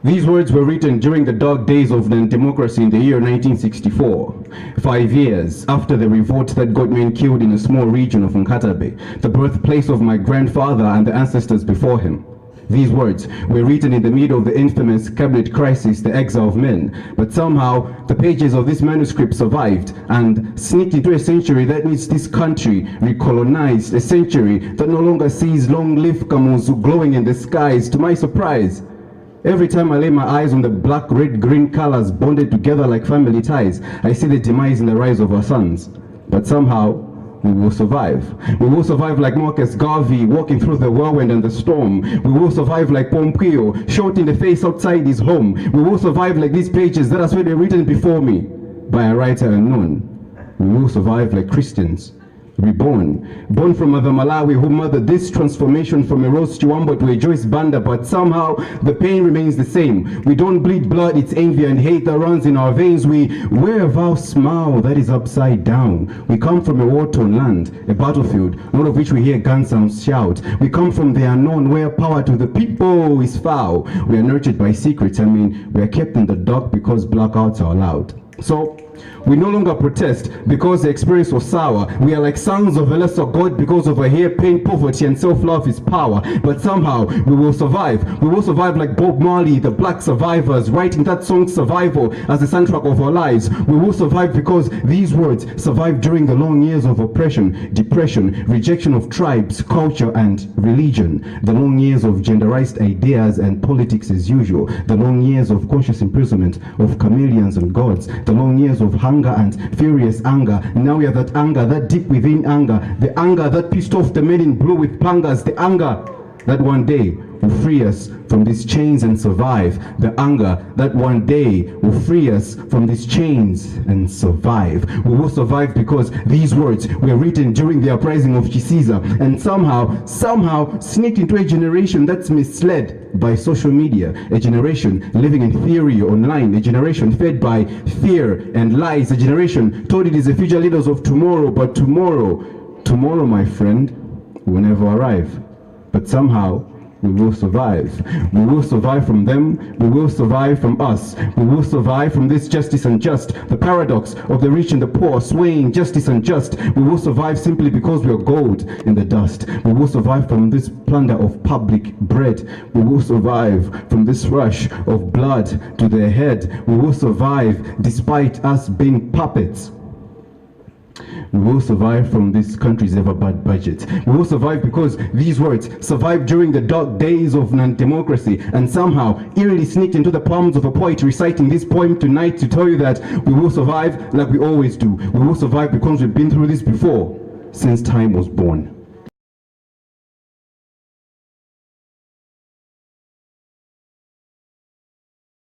These words were written during the dark days of democracy in the year 1964, 5 years after the revolt that got men killed in a small region of Nkatabe, the birthplace of my grandfather and the ancestors before him. These words were written in the middle of the infamous cabinet crisis, the exile of men, but somehow the pages of this manuscript survived and sneaked into a century that needs this country recolonized, a century that no longer sees long-lived Kamuzu glowing in the skies. To my surprise, every time I lay my eyes on the black, red, green colors bonded together like family ties, I see the demise and the rise of our sons. But somehow, we will survive. We will survive like Marcus Garvey walking through the whirlwind and the storm. We will survive like Pompeo shot in the face outside his home. We will survive like these pages that are swear written before me by a writer unknown. We will survive like Christians, reborn, born from Mother Malawi, who mothered this transformation from a Rose Chiwambo to a Joyce Banda, but somehow the pain remains the same. We don't bleed blood, it's envy and hate that runs in our veins. We wear a vow smile that is upside down. We come from a war-torn land, a battlefield, not of which we hear gun sounds shout. We come from the unknown, where power to the people is foul. We are nurtured by secrets. We are kept in the dark because blackouts are allowed. So, we no longer protest because the experience was sour. We are like sons of a lesser God because over here pain, poverty, and self-love is power. But somehow we will survive. We will survive like Bob Marley, the black survivors, writing that song Survival as the soundtrack of our lives. We will survive because these words survived during the long years of oppression, depression, rejection of tribes, culture, and religion. The long years of genderized ideas and politics as usual. The long years of conscious imprisonment of chameleons and gods. The long years of hunger and furious anger. Now we are that anger, that deep within anger, the anger that pissed off the men in blue with pangas, the anger that one day will free us from these chains and survive, the anger that one day will free us from these chains and survive. We will survive because these words were written during the uprising of Chisiza and somehow sneaked into a generation that's misled by social media, a generation living in theory online, a generation fed by fear and lies, a generation told it is the future leaders of tomorrow, but tomorrow, my friend, will never arrive. But somehow, we will survive. We will survive from them. We will survive from us. We will survive from this justice unjust, the paradox of the rich and the poor swaying justice unjust. We will survive simply because we are gold in the dust. We will survive from this plunder of public bread. We will survive from this rush of blood to their head. We will survive despite us being puppets. We will survive from this country's ever bad budget. We will survive because these words survived during the dark days of non-democracy and somehow eerily sneaked into the palms of a poet reciting this poem tonight to tell you that we will survive like we always do. We will survive because we've been through this before, since time was born.